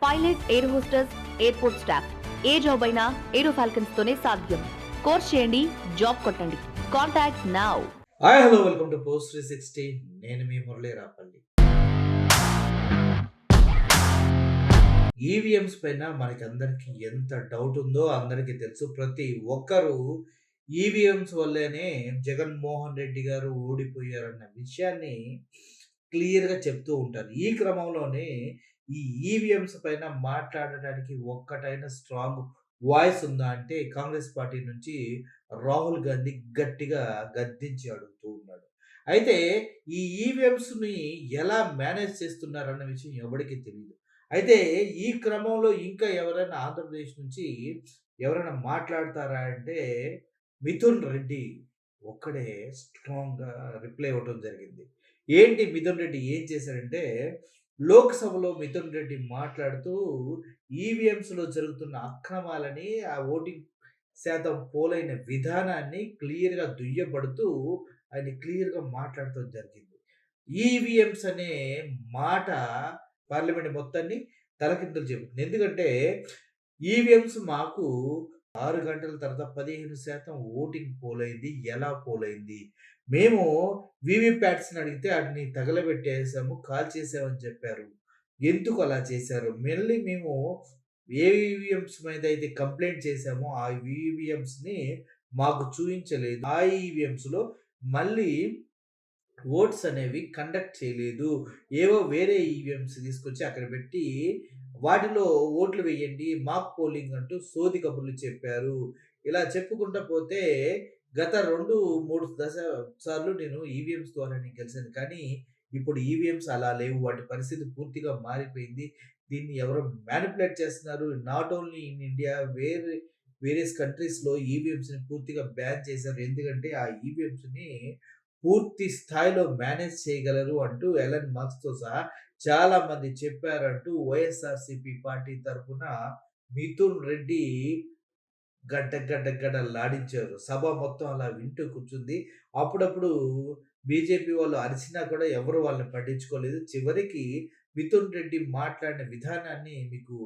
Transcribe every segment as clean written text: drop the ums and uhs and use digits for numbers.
Pilot, air hostess, airport staff ఏ job అయినా aero falcons తోనే సాధ్యం. కోర్స్ చేయండి, జాబ్ కొట్టండి. Contact now. Hi hello welcome to post 360. నేను మీ మురళీ రాపల్లి. ఈవీఎంస్ పైన మనకి అందరికి ఎంత డౌట్ ఉందో అందరికీ తెలుసు. ప్రతి ఒక్కరూ ఈవీఎంస్ వల్లేనే జగన్మోహన్ రెడ్డి గారు ఓడిపోయారన్న విషయాన్ని క్లియర్‌గా చెప్తూ ఉంటారు. ఈ క్రమంలోనే ఈ ఈవీఎంస్ పైన మాట్లాడడానికి ఒక్కటైనా స్ట్రాంగ్ వాయిస్ ఉందా అంటే కాంగ్రెస్ పార్టీ నుంచి రాహుల్ గాంధీ గట్టిగా గద్దించి అడుగుతూ ఉన్నాడు. అయితే ఈ ఈవీఎంస్‌ని ఎలా మేనేజ్ చేస్తున్నారన్న విషయం ఎవడికి తెలీదు. అయితే ఈ క్రమంలో ఇంకా ఎవరైనా ఆంధ్రప్రదేశ్ నుంచి ఎవరైనా మాట్లాడతారా అంటే మిథున్ రెడ్డి ఒక్కడే స్ట్రాంగ్‌గా రిప్లై ఇవ్వటం జరిగింది. ఏంటి మిథున్ రెడ్డి ఏం చేశారంటే లోక్‌సభలో మిథున్ రెడ్డి మాట్లాడుతూ ఈవీఎంస్‌లో జరుగుతున్న అక్రమాలని, ఆ ఓటింగ్ శాతం పోలైన విధానాన్ని క్లియర్‌గా దుయ్యబడుతూ ఆయన క్లియర్‌గా మాట్లాడటం జరిగింది. ఈవీఎంస్ అనే మాట పార్లమెంట్ మొత్తాన్ని తలకిందులు చెబుతుంది. ఎందుకంటే ఈవీఎంస్ మాకు 6 గంటల తర్వాత 15% ఓటింగ్ పోలైంది. ఎలా పోలైంది? మేము వీవీప్యాట్స్‌ని అడిగితే ఆటిని తగలబెట్టేసాము, కాల్చేసామని చెప్పారు. ఎందుకు అలా చేశారు? మళ్ళీ మేము ఏ ఈవీఎంస్ మీద అయితే కంప్లెయింట్ చేసామో ఆ ఈవీఎంస్‌ని మాకు చూయించలేదు. ఆ ఈవీఎంస్‌లో మళ్ళీ ఓట్స్ అనేవి కండక్ట్ చేయలేదు. ఏవో వేరే ఈవీఎంస్ తీసుకొచ్చి అక్కడ పెట్టి వాటిలో ఓట్లు వేయండి, మాక్ పోలింగ్ అంటూ సోది కబుర్లు చెప్పారు. ఇలా చెప్పుకుంటా పోతే గత 2, 3 సార్లు నేను ఈవీఎంస్ ద్వారానే గెలిసాను. కానీ ఇప్పుడు ఈవీఎంస్ అలా లేవు. వాటి పరిస్థితి పూర్తిగా మారిపోయింది. దీన్ని ఎవరో మ్యానిపులేట్ చేస్తున్నారు. Not only in India various కంట్రీస్‌లో ఈవీఎంస్‌ని పూర్తిగా బ్యాన్ చేశారు. ఎందుకంటే ఆ ఈవీఎంస్‌ని పూర్తి స్థాయిలో మేనేజ్ చేయగలరు అంటూ ఎలన్ మస్క్‌తో సహా చాలామంది చెప్పారంటూ వైఎస్ఆర్‌సీపీ పార్టీ తరపున మిథున్ రెడ్డి గడ్డలాడించారు. సభ మొత్తం అలా వింటూ కూర్చుంది. అప్పుడప్పుడు బీజేపీ వాళ్ళు అరిచినా కూడా ఎవరు వాళ్ళని పట్టించుకోలేదు. చివరికి మిథున్ రెడ్డి మాట్లాడిన విధానాన్ని మీకు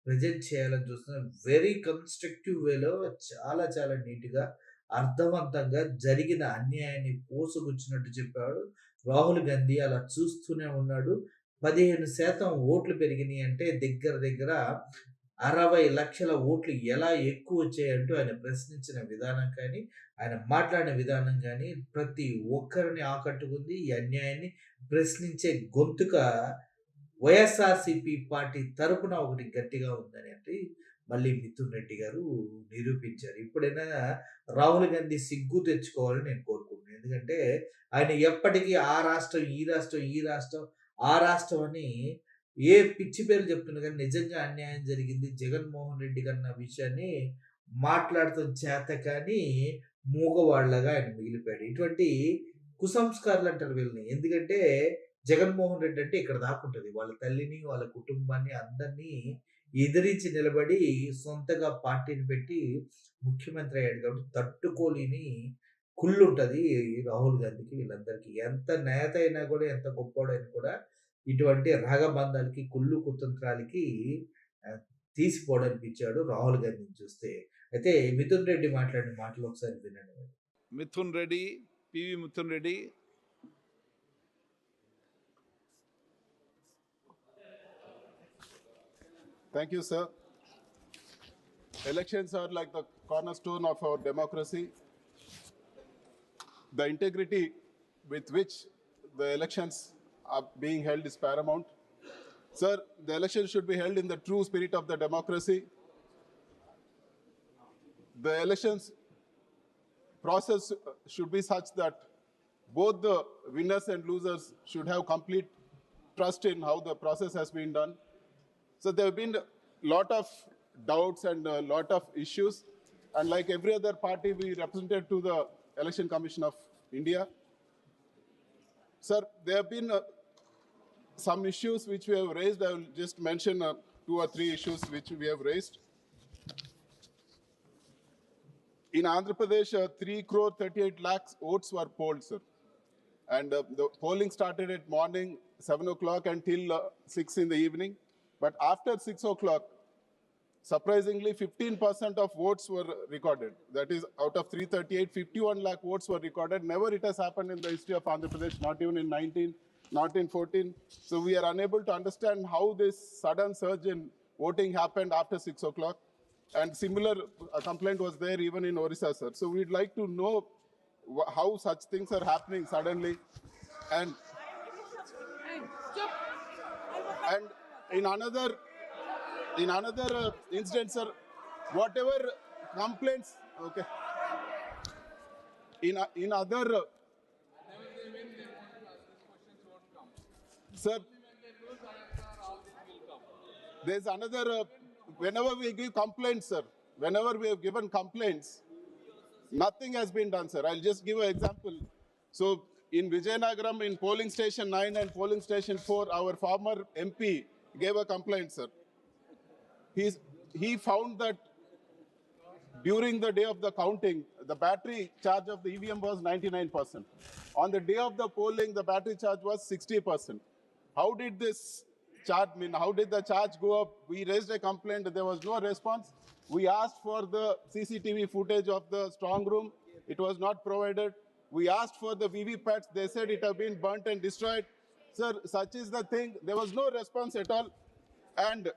ప్రెజెంట్ చేయాలని చూస్తున్నాను. వెరీ కన్‌స్ట్రక్టివ్ వేలో చాలా చాలా నీట్‌గా, అర్థవంతంగా జరిగిన అన్యాయాన్ని పూసగుచ్చినట్టు చెప్పాడు. రాహుల్ గాంధీ అలా చూస్తూనే ఉన్నాడు. 15% ఓట్లు పెరిగినియి అంటే దగ్గర దగ్గర 60,00,000 ఓట్లు ఎలా ఎక్కువొచ్చాయంటూ ఆయన ప్రశ్నించిన విధానం కానీ, ఆయన మాట్లాడిన విధానం గానీ, ప్రతి ఒక్కరిని ఆకట్టుకుంది. ఈ అన్యాయాన్ని ప్రశ్నించే గొంతుక వైఎస్ఆర్‌సీపీ పార్టీ తరపున ఒకటి గట్టిగా ఉందని అంటే మళ్ళీ మిథున్ రెడ్డి గారు నిరూపించారు. ఇప్పుడైనా రాహుల్ గాంధీ సిగ్గు తెచ్చుకోవాలని నేను కోరుకుంటున్నాను. ఎందుకంటే ఆయన ఎప్పటికీ ఆ రాష్ట్రం, ఈ రాష్ట్రం, ఈ రాష్ట్రం, ఆ రాష్ట్రం అని ఏ పిచ్చి పేర్లు చెప్తున్నా గానీ నిజంగా అన్యాయం జరిగింది జగన్మోహన్ రెడ్డి కన్న విషయాన్ని మాట్లాడటం చేతకాని మూగవాడిలాగా ఆయన మిగిలిపోయాడు. ఇటువంటి కుసంస్కారులు అంటారు వీళ్ళని. ఎందుకంటే జగన్మోహన్ రెడ్డి అంటే ఇక్కడ దాకుంటది. వాళ్ళ తల్లిని, వాళ్ళ కుటుంబాన్ని అందరినీ ఎదిరించి నిలబడి సొంతగా పార్టీని పెట్టి ముఖ్యమంత్రి అయ్యాడు కాబట్టి తట్టుకోలేని కుళ్ళుంటది రాహుల్ గాంధీకి వీళ్ళందరికీ. ఎంత నేత అయినా కూడా, ఎంత గొప్పోడైనా కూడా ఇటువంటి రాగబంధాలకి, కుళ్ళు కుతంత్రాలకి ఆహ్, తీసిపోడనిపించాడు రాహుల్ గాంధీని చూస్తే. అయితే మిథున్ రెడ్డి మాట్లాడిన మాటలు ఒకసారి వినండి మీరు. Mithun Reddy, PV Mithun Reddy. Thank you, sir. Elections are like the cornerstone of our democracy. The integrity with which the elections are being held is paramount. Sir, the elections should be held in the true spirit of the democracy. The elections process should be such that both the winners and losers should have complete trust in how the process has been done. So there have been a lot of doubts and a lot of issues. And like every other party, we represented to the Election Commission of India. Sir, there have been some issues which we have raised. I will just mention 2 or 3 issues which we have raised. In Andhra Pradesh, 3,38 lakhs votes were polled, sir. And the polling started at morning 7 o'clock until 6 in the evening. But after 6 o'clock, surprisingly, 15% of votes were recorded. That is, out of 338, 51 lakh votes were recorded. Never it has happened in the history of Andhra Pradesh, not even in 19, not in 14. So we are unable to understand how this sudden surge in voting happened after 6 o'clock. And similar complaint was there even in Orissa, sir. So we'd like to know how such things are happening suddenly. And in another instance, sir, whatever complaints, okay, in other, sir, there's another, whenever we give complaints, sir, whenever we have given complaints, nothing has been done, sir. I'll just give an example. So in Vijayanagaram, in polling station 9 and polling station 4, our former MP gave a complaint, sir. He found that during the day of the counting, the battery charge of the EVM was 99%. On the day of the polling, the battery charge was 60%. How did this charge mean? How did the charge go up? We raised a complaint. There was no response. We asked for the CCTV footage of the strong room. It was not provided. We asked for the VVPATs. They said it had been burnt and destroyed. Sir, such is the thing. There was no response at all. And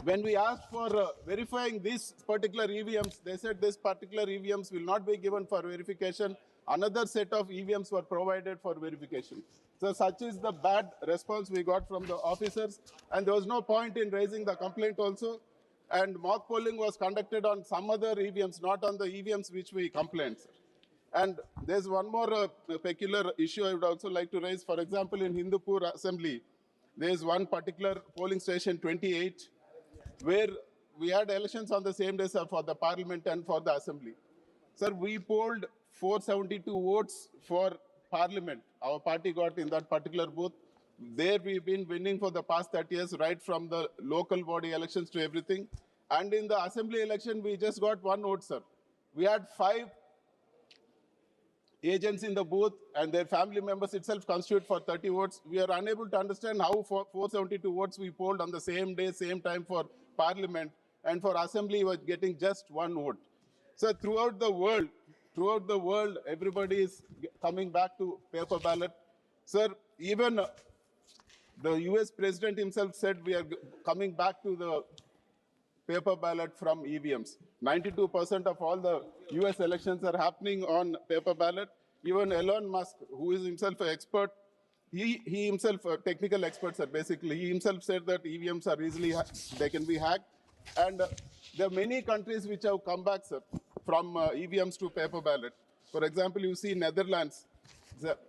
when we asked for verifying these particular EVMs, they said this particular EVMs will not be given for verification. Another set of EVMs were provided for verification. So such is the bad response we got from the officers. And there was no point in raising the complaint also. And mock polling was conducted on some other EVMs, not on the EVMs which we complained, sir. And there's one more peculiar issue I would also like to raise. For example, in Hindupur Assembly, there's one particular polling station, 28, where we had elections on the same day, sir, for the parliament and for the assembly. Sir, we polled 472 votes for parliament. Our party got in that particular booth. There we've been winning for the past 30 years, right from the local body elections to everything. And in the assembly election, we just got one vote, sir. We had 5 agents in the booth and their family members itself constitute for 30 votes. We are unable to understand how for 472 votes we polled on the same day, same time for parliament, and for assembly was getting just one vote. So throughout the world, everybody is coming back to paper ballot. Sir, even the US president himself said we are coming back to the paper ballot from EVMs. 92% of all the US elections are happening on paper ballot. Even Elon Musk, who is himself an expert, he himself, a technical expert, sir, basically, he himself said that EVMs are easily, they can be hacked. And there are many countries which have come back, sir, from EVMs to paper ballot. For example, you see Netherlands.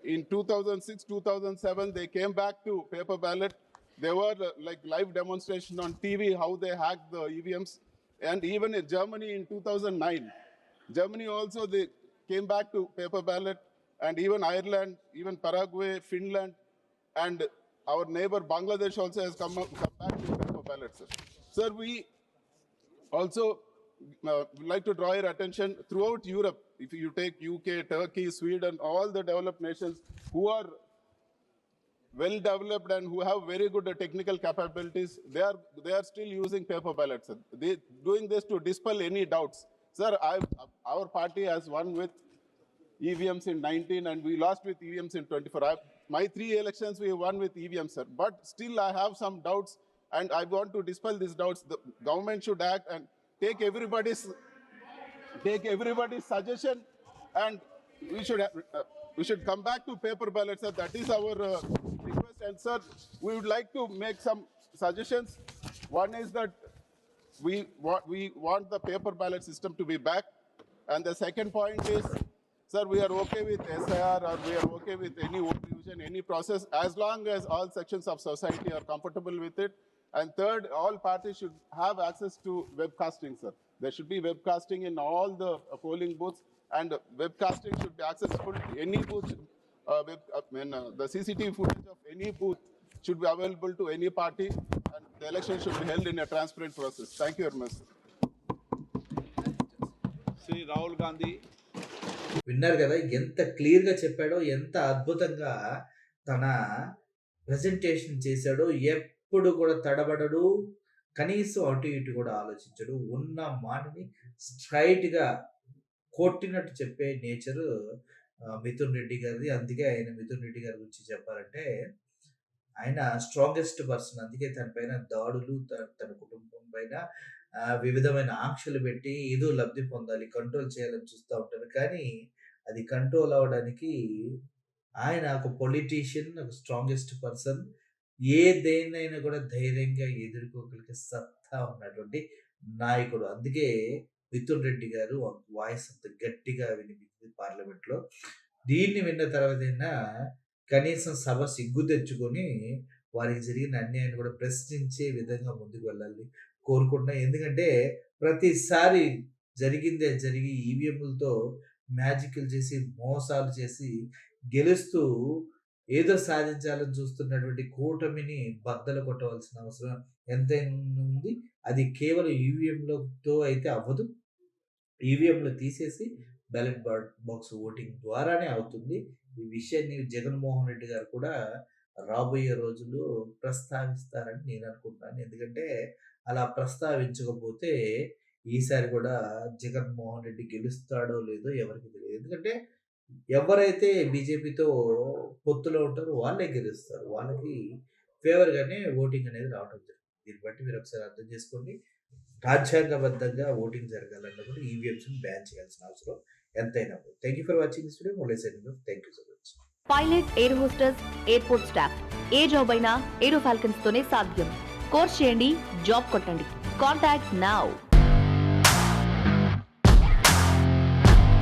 In 2006, 2007, they came back to paper ballot. There were like live demonstration on TV how they hacked the EVMs. And even in Germany in 2009, Germany also they came back to paper ballot. And even Ireland, even Paraguay, Finland, and our neighbor Bangladesh also has come back to paper ballot, sir. Sir, we also like to draw your attention throughout Europe. If you take UK, Turkey, Sweden, all the developed nations who are well developed and who have very good technical capabilities, they are still using paper ballots. They doing this to dispel any doubts. Sir, our party has won with EVMs in 19 and we lost with EVMs in 24. My 3 elections we won with EVMs, sir. But still I have some doubts and I want to dispel these doubts. The government should act and take everybody's suggestion, and we should come back to paper ballots, sir. That is our request. And sir, we would like to make some suggestions. One is that we want the paper ballot system to be back. And the second point is, sir, we are okay with SIR or we are okay with any vote division, any process, as long as all sections of society are comfortable with it. And third, all parties should have access to webcasting, sir. There should be webcasting in all the polling booths, and webcasting should be accessible to any booth. The CCTV footage of any booth should be available to any party, and the election should be held in a transparent process. Thank you very much, sir. Sri Rahul Gandhi. విన్నారు కదా ఎంత క్లియర్గా చెప్పాడో, ఎంత అద్భుతంగా తన presentation చేశాడో. ఎప్పుడు కూడా తడబడడు. కనీసం అటు ఇటు కూడా ఆలోచించడు. ఉన్న మాటని స్ట్రెయిట్‌గా కొట్టినట్టు చెప్పే నేచరు మిథున్ రెడ్డి గారిది. అందుకే ఆయన మిథున్ రెడ్డి గారి గురించి చెప్పాలంటే ఆయన స్ట్రాంగెస్ట్ పర్సన్. అందుకే తన పైన దాడులు, తన కుటుంబం పైన వివిధమైన ఆంక్షలు పెట్టి ఏదో లబ్ధి పొందాలి, కంట్రోల్ చేయాలని చూస్తా ఉంటారు. కానీ అది కంట్రోల్ అవ్వడానికి ఆయన ఒక పొలిటీషియన్, ఒక స్ట్రాంగెస్ట్ పర్సన్. ఏదేనైనా కూడా ధైర్యంగా ఎదుర్కోగలిగే సత్తా ఉన్నటువంటి నాయకుడు. అందుకే మిథున్ రెడ్డి గారు వాయిస్ అంత గట్టిగా వినిపించింది పార్లమెంట్‌లో. దీన్ని విన్న తర్వాతైనా కనీసం సభ సిగ్గు తెచ్చుకొని వారికి జరిగిన అన్యాయాన్ని కూడా ప్రశ్నించే విధంగా ముందుకు వెళ్ళాలని కోరుకుంటున్నా. ఎందుకంటే ప్రతిసారి జరిగిందే జరిగి ఈవీఎంలతో మ్యాజిక్‌లు చేసి, మోసాలు చేసి గెలుస్తూ ఏదో సాధించాలని చూస్తున్నటువంటి కూటమిని బద్దలు కొట్టవలసిన అవసరం ఎంతైనా ఉంది. అది కేవలం ఈవీఎంలతో అయితే అవ్వదు. ఈవీఎంలు తీసేసి బ్యాలెట్ బాక్స్ ఓటింగ్ ద్వారానే అవుతుంది. ఈ విషయాన్ని జగన్మోహన్ రెడ్డి గారు కూడా రాబోయే రోజుల్లో ప్రస్తావిస్తారని నేను అనుకుంటున్నాను. ఎందుకంటే అలా ప్రస్తావించకపోతే ఈసారి కూడా జగన్మోహన్ రెడ్డి గెలుస్తాడో లేదో ఎవరికీ తెలియదు. ఎందుకంటే ఎవరైతే బీజేపీతో పొత్తులో ఉంటారో వాళ్ళే గెలుస్తారు. వాళ్ళకి ఫేవర్‌గానే ఓటింగ్ అనేది రావడం జరుగుతుంది. దీన్ని బట్టి మీరు ఒకసారి అర్థం చేసుకోండి. రాజ్యాంగబద్ధంగా ఓటింగ్ జరగాలన్నప్పుడు ఈవీఎంస్‌ని బ్యాన్ చేయాల్సిన అవసరం ఎంతైనా ఉంది. Thank you for watching this video. మోలే signing off. Thank you so much. Pilot, air hostess, airport staff ఏ జాబ్ అయినా ఏరో ఫాల్కన్స్ తోనే సాధ్యం. కోర్స్ చేయండి, జాబ్ కొట్టండి. Contact now.